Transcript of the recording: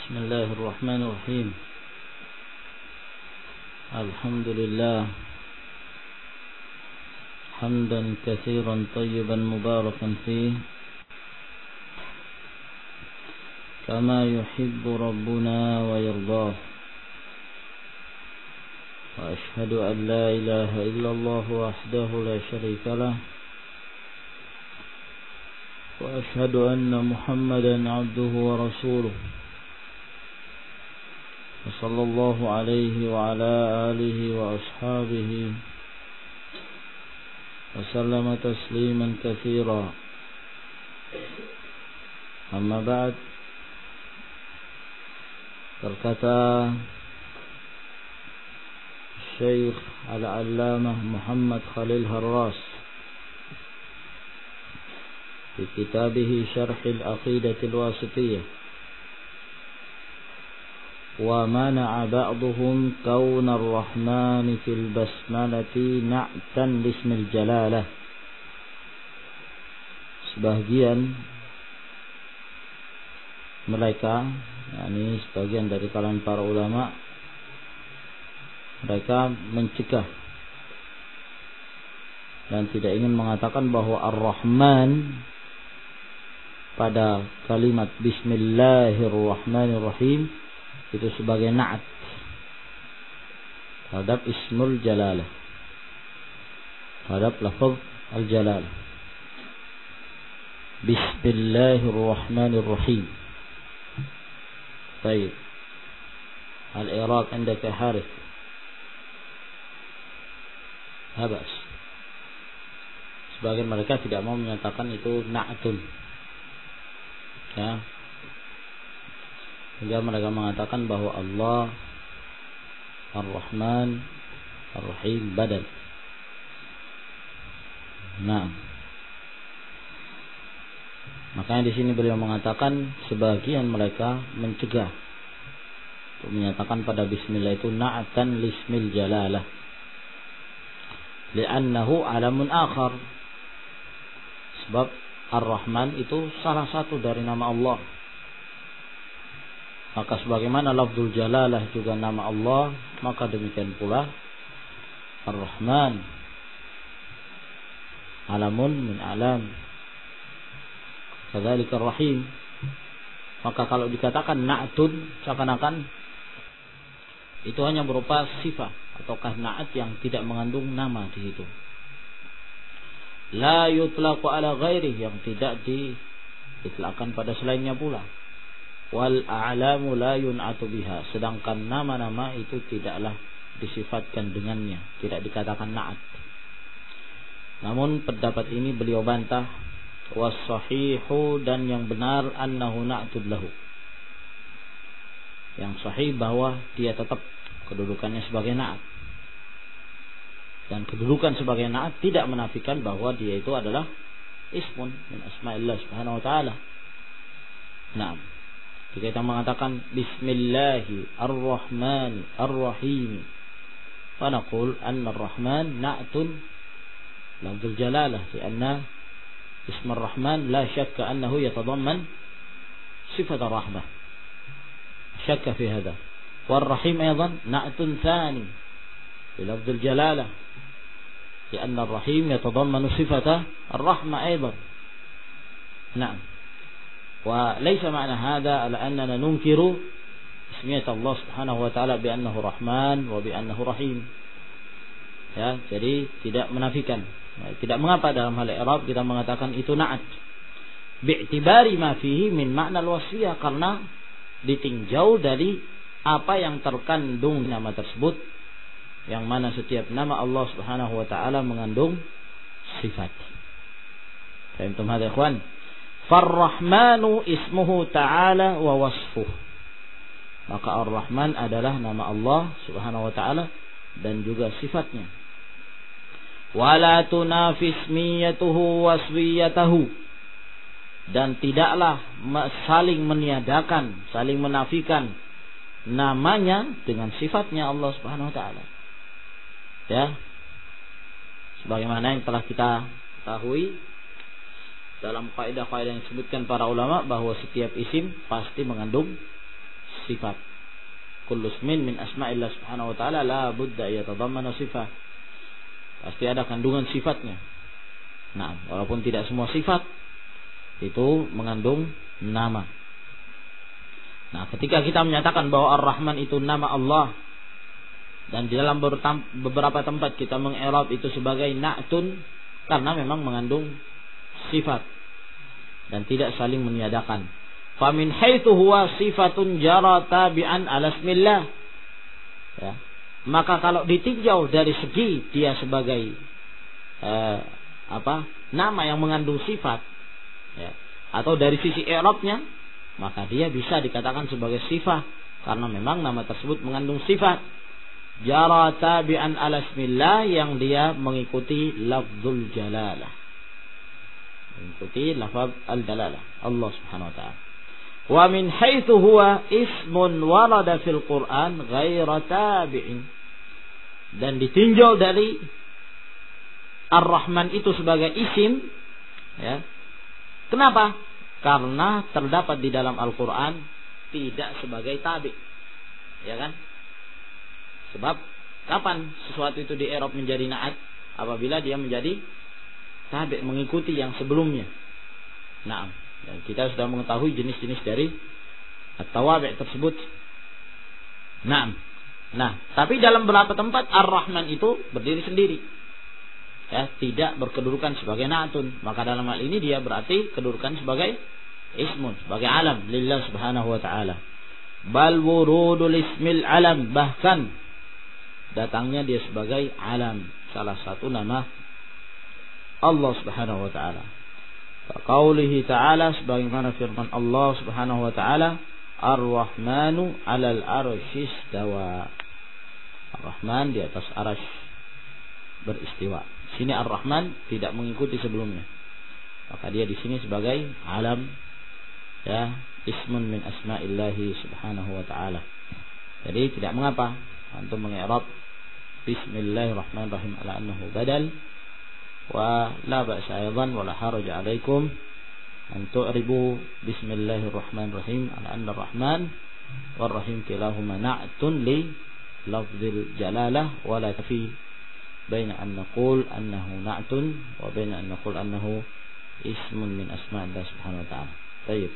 بسم الله الرحمن الرحيم. الحمد لله حمدا كثيرا طيبا مباركا فيه كما يحب ربنا ويرضاه. وأشهد أن لا إله إلا الله وحده لا شريك له، وأشهد أن محمدا عبده ورسوله، وصلى الله عليه وعلى آله وأصحابه وسلم تسليما كثيرا. أما بعد، berkata Syekh Al-Allamah Muhammad Khalil Harras di kitabih Syarh Al-Aqidah Al-Wasithiyah, wa mana'a ba'duhum kaun ar-Rahman fil basmalati na'tan lismil jalalah. Sebagian mereka, yakni sebagian dari kalangan para ulama, mereka mencegah dan tidak ingin mengatakan bahwa Ar-Rahman pada kalimat Bismillahirrahmanirrahim itu sebagai na'at terhadap ismul jalalah, terhadap lafaz al-jalalah. Bismillahirrahmanirrahim. Baik. Al-i'rab indaka Harith. Habas. Sebagian mereka tidak mau menyatakan itu na'atun. Ya. Sehingga mereka mengatakan bahwa Allah Ar-Rahman Ar-Rahim badal. Nah, makanya di sini beliau mengatakan sebagian mereka mencegah untuk menyatakan pada bismillah itu na'atan lismil jalalah, li'annahu alamun akhar. Sebab Ar-Rahman itu salah satu dari nama Allah. Maka sebagaimana lafzul jalalah juga nama Allah, maka demikian pula Ar-Rahman alamun min alam, kadzalika Ar-Rahim. Maka kalau dikatakan na'tun, seakan-akan itu hanya berupa sifat ataukah na'at yang tidak mengandung nama di situ. La yutlaqu ala ghairi, yang tidak diitlaqkan pada selainnya pula. Wal a'lamu la yun'atu biha, sedangkan nama-nama itu tidaklah disifatkan dengannya, tidak dikatakan na'at. Namun pendapat ini beliau bantah. Was sahihu, dan yang benar annahu na'tud lahu, yang sahih bahwa dia tetap kedudukannya sebagai na'at. Dan kedudukan sebagai na'at tidak menafikan bahwa dia itu adalah ismun min asma'illah subhanahu wa ta'ala. Nah, jika kita mengatakan Bismillahi Ar-Rahman Ar-Rahim, fanaqul anna Ar-Rahman na'tun lafzul jalalah, lianna ism Ar-Rahman la syakka annahu yatadamman sifat Ar-Rahmah, syakka fi hadha. War-Rahim aydan na'tun thani lafzul jalalah, lianna Ar-Rahim yatadammanu sifat Ar-Rahmah aydan. Na'am. وليس معنى هذا على أننا ننكر اسمية الله سبحانه وتعالى بأنه رحمن وبأنه رحيم. Ya, jadi tidak menafikan, tidak mengapa dalam hal i'rab kita mengatakan itu na'at. Bi'tibari ma fihi min makna al-wasfiyah, karena ditinjau dari apa yang terkandung nama tersebut, yang mana setiap nama Allah Subhanahu wa taala mengandung sifat. Fahimtum hadza ikhwan? Far-Rahmanu ismuhu ta'ala wa wasfuh. Maka Ar-Rahman adalah nama Allah Subhanahu wa ta'ala dan juga sifatnya. Wala tunafis miyatuhu waswiyatahu, dan tidaklah saling meniadakan, saling menafikan namanya dengan sifatnya Allah Subhanahu wa ta'ala. Ya. Sebagaimana yang telah kita ketahui dalam kaidah-kaidah yang disebutkan para ulama, bahwa setiap isim pasti mengandung sifat. Kullu ismin min asma'illah subhanahu wa ta'ala la budda yatadammanu sifat. Pasti ada kandungan sifatnya. Nah, walaupun tidak semua sifat itu mengandung nama. Nah, ketika kita menyatakan bahwa Ar-Rahman itu nama Allah, dan di dalam beberapa tempat kita meng-i'rab itu sebagai na'tun, karena memang mengandung sifat dan tidak saling meniadakan. Famin haitsu huwa sifatun jara tabi'an ala ismillah. Ya. Maka kalau ditinjau dari segi dia sebagai nama yang mengandung sifat, ya, atau dari sisi i'rabnya, maka dia bisa dikatakan sebagai sifat karena memang nama tersebut mengandung sifat. Jara tabi'an ala ismillah, yang dia mengikuti lafzul jalalah. Mengikuti lafaz al-jalalah Allah Subhanahu wa ta'ala. Wa min haitsu huwa ismun warada fil Qur'an ghaira tabi'in. Dan ditinjau dari Ar-Rahman itu sebagai isim, ya. Kenapa? Karena terdapat di dalam Al-Qur'an tidak sebagai tabi'. Ya kan? Sebab kapan sesuatu itu di i'rab menjadi na'at? Apabila dia menjadi tabi', mengikuti yang sebelumnya. Nah, dan kita sudah mengetahui jenis-jenis dari at-tawabi' tersebut. Nah, tapi dalam beberapa tempat Ar-Rahman itu berdiri sendiri. Ya, tidak berkedudukan sebagai na'atun. Maka dalam hal ini dia berarti kedudukan sebagai ismun, sebagai alam lillah subhanahu wa ta'ala. Bal wurudul ismil alam, bahkan datangnya dia sebagai alam, salah satu nama Allah subhanahu wa ta'ala. Qaulihi ta'ala, sebagaimana firman Allah subhanahu wa ta'ala, Ar-Rahmanu 'alal 'arsy istawa. Ar-Rahman di atas arasy beristiwa. Sini Ar-Rahman tidak mengikuti sebelumnya. Maka dia di sini sebagai alam, ya, ismun min asma'illahi subhanahu wa ta'ala. Jadi tidak mengapa antum mengi'rab bismillahirrahmanirrahim ala annahu badal. ولا بأس أيضا ولا حرج عليكم أن تعربوا بسم الله الرحمن الرحيم على أن الرحمن والرحيم كلاهما نعت للفظ الجلالة، ولا تفي بين أن نقول أنه نعت وبين أن نقول أنه اسم من أسماء الله سبحانه وتعالى. طيب.